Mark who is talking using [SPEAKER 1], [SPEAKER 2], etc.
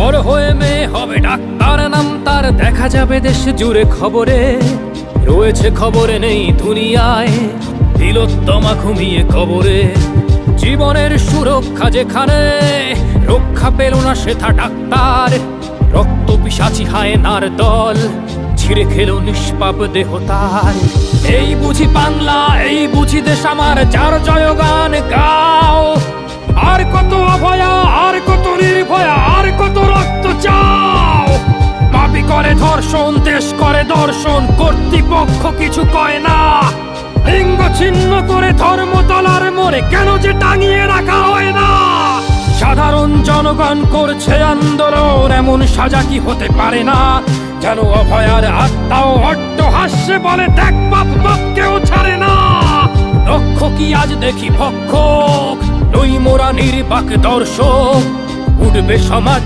[SPEAKER 1] বড় হয়ে মেয়ে হবে ডাক্তার, নাম তার দেখা যাবে দেশ জুড়ে খবরে। রয়েছে খবরে নেই দুনিয়ায়, তিলোত্তমা ঘুমিয়ে কবরে। জীবনের সুরক্ষা যেখানে, রক্ষা পেল না সেথা ডাক্তার। রক্ত পিশাচি হায়নার দল, ছিঁড়ে খেলো নিষ্পাপ দেহ তার। এই বুঝি বাংলা, এই বুঝি দেশ আমার, যার জয়গান গাও। আর কত অভয়া, আর কত নির্ভয়া, আর কত রক্ত চাও। পাপী করে ধর্ষণ, দেশ করে দর্শন, কর্তৃপক্ষ কিছু কয় না। লিঙ্গ ছিন্ন করে ধর্মতলার মোড়ে কেন যে টাঙিয়ে রাখা হয় না। সাধারণ জনগণ করছে আন্দোলন, এমন সাজা কি হতে পারে না। যেন অভয়ার আত্মাও অট্টহাস্যে বলে, দেখ বাপ বাপকেও ছাড়ে না। লক্ষ কি আজ দেখি ভক্ষক, নই মোরা নির্বাক দর্শক। উঠবে সমাজ